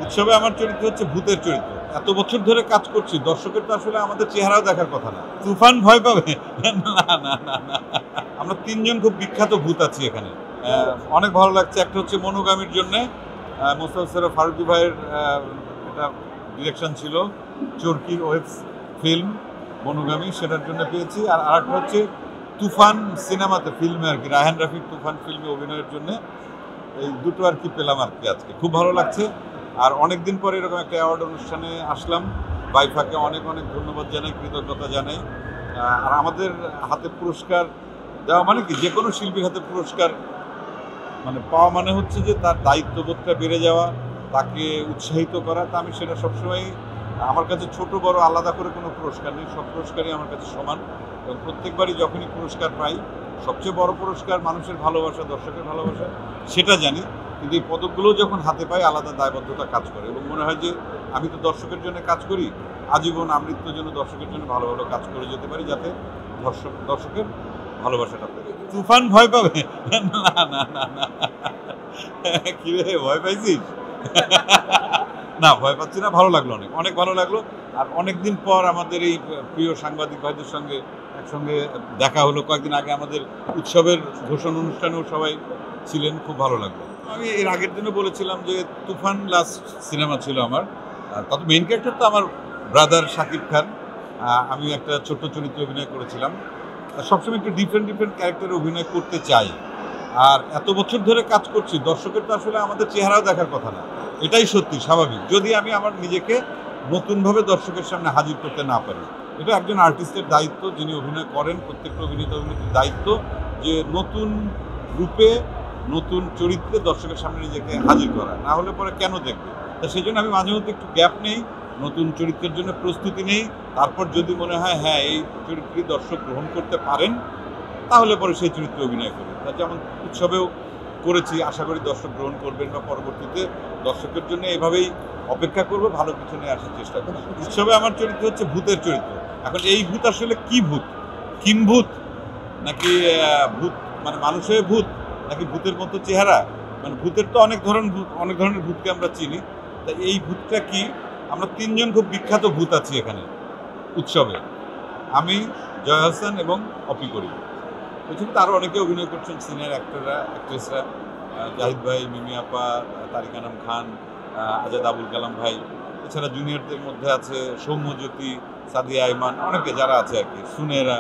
উৎসবে আমার চরিত্র হচ্ছে ভূতের চরিত্র। এত বছর ধরে কাজ করছি, দর্শকের তো আসলে আমাদের চেহারাও দেখার কথা না। তুফান ভয় পাবে? না, না, না, না। আমরা ৩ জন খুব বিখ্যাত ভূত আছি এখানে। অনেক ভালো লাগছে। একটা হচ্ছে মনোগামীর জন্যে মোস্তফা সরোয়ার ফারুকী ভাইয়ের এটা ডিরেকশন ছিল। চরকির ওয়েব ফিল্ম মনোগামী, সেটার জন্য পেয়েছি। আর আরেকটা হচ্ছে তুফান সিনেমাতে, ফিল্মে আর কি, রায়হান রাফির তুফান ফিল্মে অভিনয়ের জন্য। এই দুটো আর কি পেলাম আর কি আজকে। খুব ভালো লাগছে। আর অনেকদিন পরে এরকম একটা অ্যাওয়ার্ড অনুষ্ঠানে আসলাম। বাইফাকে অনেক অনেক ধন্যবাদ জানাই, কৃতজ্ঞতা জানাই। আর আমাদের হাতে পুরস্কার দেওয়া মানে কি, যে কোনো শিল্পীর হাতে পুরস্কার মানে পাওয়া মানে হচ্ছে যে তার দায়িত্ববোধটা বেড়ে যাওয়া, তাকে উৎসাহিত করা। তা আমি সেটা সবসময়, আমার কাছে ছোট বড় আলাদা করে কোনো পুরস্কার নেই, সব পুরস্কারই আমার কাছে সমান। এবং প্রত্যেকবারই যখনই পুরস্কার পাই, সবচেয়ে বড় পুরস্কার মানুষের ভালোবাসা, দর্শকের ভালোবাসা, সেটা জানি। কিন্তু এই পদকগুলো যখন হাতে পাই, আলাদা দায়বদ্ধতা কাজ করে এবং মনে হয় যে আমি তো দর্শকের জন্য কাজ করি, আজীবন আমৃত্যুর জন্য দর্শকের জন্য ভালো ভালো কাজ করে যেতে পারি, যাতে দর্শকের ভালোবাসাটা পেয়ে। তুফান ভয় পাবে? না, না, না, না। কি রে, ভয় পাইছিস? না, ভয় পাচ্ছি না। ভালো লাগলো, অনেক অনেক ভালো লাগলো। আর অনেকদিন পর আমাদের এই প্রিয় সাংবাদিক ভাইদের সঙ্গে একসঙ্গে দেখা হলো। কয়েকদিন আগে আমাদের উৎসবের ঘোষণা অনুষ্ঠানেও সবাই ছিলেন, খুব ভালো লাগলো। আমি এর আগের দিনও বলেছিলাম যে তুফান লাস্ট সিনেমা ছিল আমার। তত মেইন ক্যারেক্টার তো আমার ব্রাদার শাকিব খান। আমি একটা ছোট্ট চরিত্রে অভিনয় করেছিলাম। সবসময় একটু ডিফারেন্ট ডিফারেন্ট ক্যারেক্টারে অভিনয় করতে চাই। আর এত বছর ধরে কাজ করছি, দর্শকের তো আসলে আমাদের চেহারাও দেখার কথা না। এটাই সত্যি, স্বাভাবিক। যদি আমি আমার নিজেকে নতুনভাবে দর্শকের সামনে হাজির করতে না পারি। এটা একজন আর্টিস্টের দায়িত্ব, যিনি অভিনয় করেন, প্রত্যেকটা অভিনেত্রীর দায়িত্ব যে নতুন রূপে, নতুন চরিত্রে দর্শকের সামনে নিজেকে হাজির করা। না হলে পরে কেন দেখবে? তা সেই জন্য আমি মাঝে মধ্যে একটু গ্যাপ নেই, নতুন চরিত্রের জন্য প্রস্তুতি নেই। তারপর যদি মনে হয় হ্যাঁ, এই চরিত্রটি দর্শক গ্রহণ করতে পারেন, তাহলে পরে সেই চরিত্রে অভিনয় করি। তা যেমন উৎসবেও করেছি, আশা করি দর্শক গ্রহণ করবেন বা পরবর্তীতে দর্শকের জন্য এভাবেই অপেক্ষা করবো, ভালো কিছু নিয়ে আসার চেষ্টা করবো। উৎসবে আমার চরিত্র হচ্ছে ভূতের চরিত্র। এখন এই ভূত আসলে কি ভূত? কিম্ভূত নাকি ভূত মানে মানুষের ভূত, নাকি ভূতের মতো চেহারা? মানে ভূতের তো অনেক ধরনের ভূতকে আমরা চিনি। তা এই ভূতটা কি? আমরা 3 জন খুব বিখ্যাত ভূত আছি এখানে উৎসবে। আমি, জয় হাসান এবং অপি করিম। পৃথিবীতে আরও অনেকে অভিনয় করছেন, সিনিয়র অ্যাক্টররা, অ্যাক্ট্রেসরা, জাহিদ ভাই, মিমি আপা, তারিক আনাম খান, আজাদ আবুল কালাম ভাই। এছাড়া জুনিয়রদের মধ্যে আছে সৌম্যজ্যোতি, সাদিয়া আইমান, অনেকে যারা আছে আর কি, সুনেরা।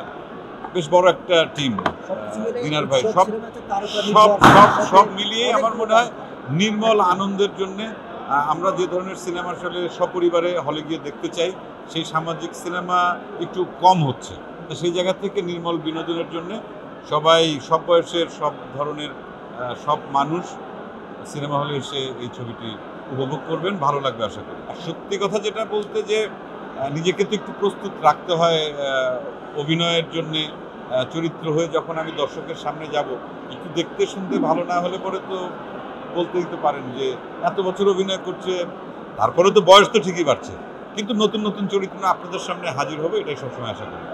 বেশ বড় একটা টিম। দিনার ভাই, সব সব সব সব মিলিয়েই আমার মনে হয় নির্মল আনন্দের জন্যে আমরা যে ধরনের সিনেমা আসলে সপরিবারে হলে গিয়ে দেখতে চাই, সেই সামাজিক সিনেমা একটু কম হচ্ছে। তো সেই জায়গা থেকে নির্মল বিনোদনের জন্যে সবাই, সব বয়সের, সব ধরনের, সব মানুষ সিনেমা হলে এসে এই ছবিটি উপভোগ করবেন, ভালো লাগবে আশা করি। আর সত্যি কথা যেটা বলতে, যে নিজেকে তো একটু প্রস্তুত রাখতে হয় অভিনয়ের জন্যে। চরিত্র হয়ে যখন আমি দর্শকের সামনে যাব, একটু দেখতে শুনতে ভালো না হলে পরে তো বলতেই তো পারেন যে এত বছর অভিনয় করছে, তারপরে তো বয়স তো ঠিকই বাড়ছে, কিন্তু নতুন নতুন চরিত্র আপনাদের সামনে হাজির হবে, এটাই সবসময় আশা করি।